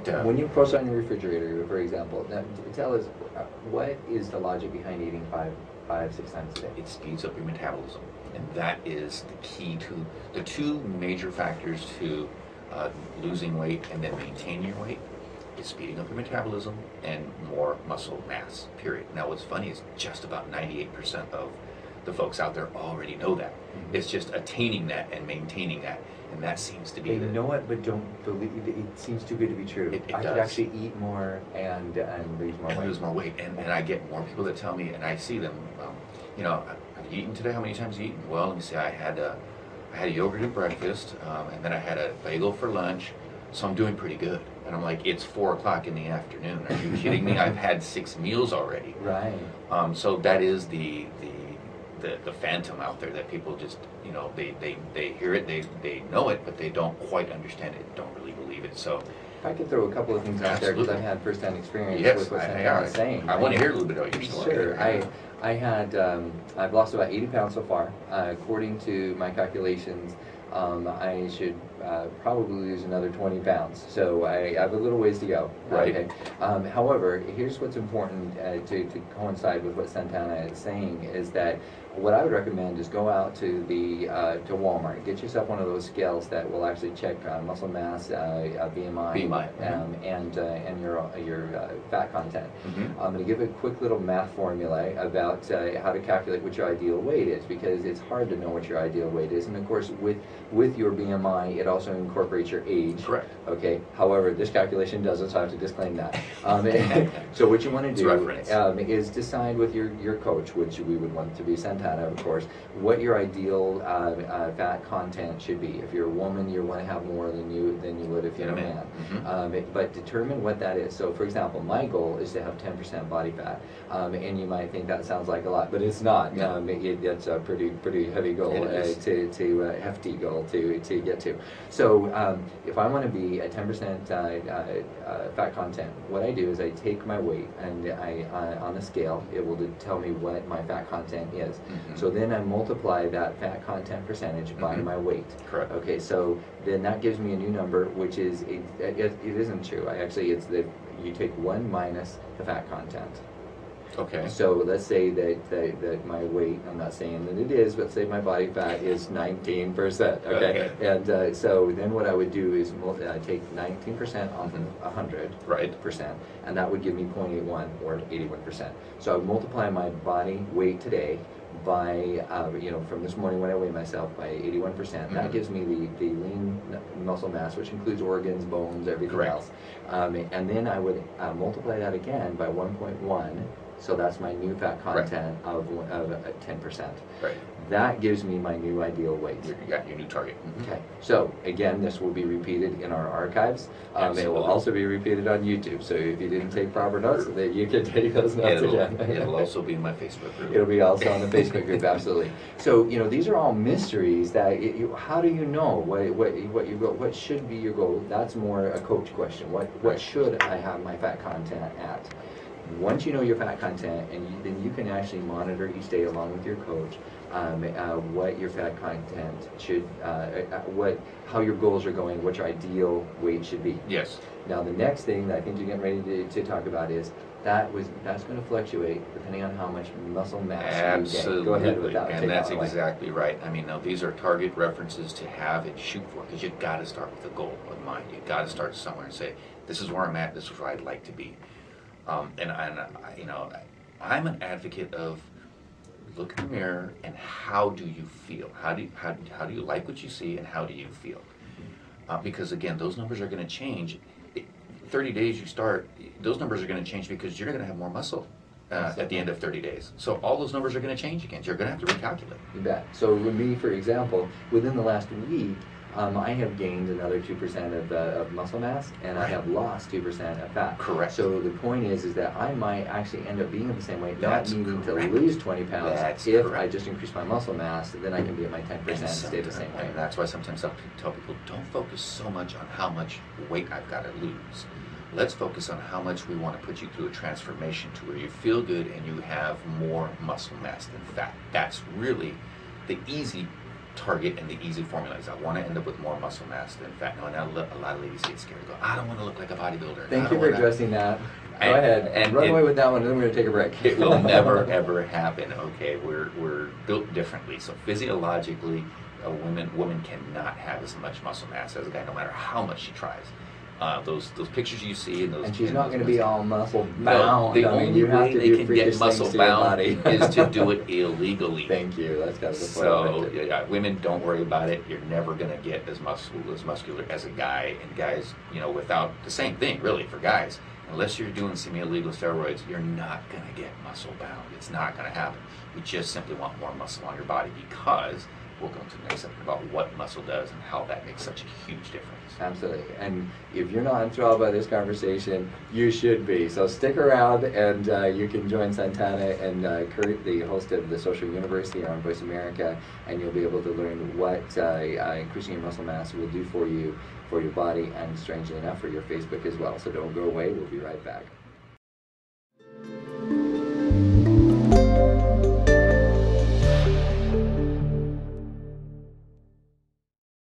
But when you post on your refrigerator, for example, now, tell us what is the logic behind eating six times a day? it speeds up your metabolism, and that is the key to the two major factors to losing weight and then maintaining your weight. Is speeding up your metabolism and more muscle mass, period. Now what's funny is just about 98% of the folks out there already know that. It's just attaining that and maintaining that, and that seems to be They know it, but don't believe it. It seems too good to be true. It I could does. actually eat more and lose more weight. lose more weight. And I get more people that tell me, and I see them, you know, have you eaten today? How many times have you eaten? Well, let me see, I had a yogurt at breakfast, and then I had a bagel for lunch, so I'm doing pretty good. And I'm like, it's 4 o'clock in the afternoon. Are you kidding me? I've had 6 meals already. Right. So that is the phantom out there that people just, you know, they hear it, they know it, but they don't quite understand it, don't really believe it. So If I could throw a couple of things out there, because I've had first-hand experience yes, with what Santana is saying. I want to hear a little bit of your story. Sure. I've lost about 80 pounds so far. According to my calculations, I should probably lose another 20 pounds. So I have a little ways to go. Right. Okay. However, here's what's important to coincide with what Santana is saying is that what I would recommend is go out to to Walmart, get yourself one of those scales that will actually check muscle mass, BMI, and your fat content. I'm going to give a quick little math formula about how to calculate what your ideal weight is, because it's hard to know what your ideal weight is, and of course with your BMI it also incorporates your age. Correct. Okay. However, this calculation doesn't, so I have to disclaim that. So what you want to do is decide with your coach, which we would want to be Santana, of course, what your ideal fat content should be. If you're a woman, you want to have more than you would if you're a man. But determine what that is. So, for example, my goal is to have 10% body fat, and you might think that sounds like a lot, but it's not. It's a pretty heavy goal, to hefty goal to get to. So, if I want to be at 10% fat content, what I do is I take my weight and on the scale, it will tell me what my fat content is. So then I multiply that fat content percentage by my weight. Correct. Okay, so then that gives me a new number, which is, it isn't true. It's that you take 1 minus the fat content. Okay. So let's say that my weight, I'm not saying that it is, but say my body fat is 19%. Okay. And so then what I would do is take 19% off of 100%, and that would give me 0.81 or 81%. So I would multiply my body weight today by, from this morning when I weigh myself, by 81%. That gives me the lean muscle mass, which includes organs, bones, everything else. And then I would multiply that again by 1.1. So that's my new fat content of 10%. Right. That gives me my new ideal weight. You got your new target. Okay. So again, this will be repeated in our archives. It will also be repeated on YouTube. So if you didn't take proper notes, you can take those notes again. It'll also be in my Facebook group. It'll be also on the Facebook group, absolutely. So these are all mysteries that how do you know what should be your goal? That's more a coach question. What should I have my fat content at? Once you know your fat content, then you can actually monitor each day along with your coach what your fat content should, how your goals are going, what your ideal weight should be. Yes. Now the next thing that I think you're getting ready to talk about is that's going to fluctuate depending on how much muscle mass you gain. Go ahead with that. And that's exactly right. I mean, now these are target references to have and shoot for, because you've got to start with a goal in mind. You've got to start somewhere and say, this is where I'm at, this is where I'd like to be. I'm an advocate of look in the mirror and how do you feel? How do you like what you see, and how do you feel? Because again, those numbers are going to change. 30 days you start, those numbers are going to change because you're going to have more muscle at the end of 30 days. So all those numbers are going to change again. You're going to have to recalculate. You bet. So with me, for example, within the last week, I have gained another 2% of muscle mass, and I have lost 2% of fat. Correct. So the point is that I might actually end up being at the same weight, not needing to correct. Lose 20 pounds. That's if correct. I just increase my muscle mass, then I can be at my 10% and stay the same weight. And that's why sometimes I tell people, don't focus so much on how much weight I've got to lose. Let's focus on how much we want to put you through a transformation to where you feel good and you have more muscle mass than fat. That's really the easy target and the easy formula is I want to end up with more muscle mass than fat. No, and a lot of ladies get scared and go, I don't want to look like a bodybuilder. Thank you for addressing that. Go ahead and run away with that one, and then we're going to take a break. It will never ever happen. Okay, we're built differently. So physiologically, a woman cannot have as much muscle mass as a guy, no matter how much she tries. Those pictures you see and she's not going to be all muscle bound. The only way they can get muscle bound is to do it illegally. Thank you. That's got to be so women, don't worry about it. You're never going to get as muscular as a guy. And guys, without the same thing really for guys. Unless you're doing semi-illegal steroids, you're not going to get muscle bound. It's not going to happen. You just simply want more muscle on your body because we'll go into the next section about what muscle does and how that makes such a huge difference. Absolutely. And if you're not enthralled by this conversation, you should be. So stick around, and you can join Santana and Kurt, the host of the Social University here on Voice America, and you'll be able to learn what increasing your muscle mass will do for you, for your body, and strangely enough, for your Facebook as well. So don't go away. We'll be right back.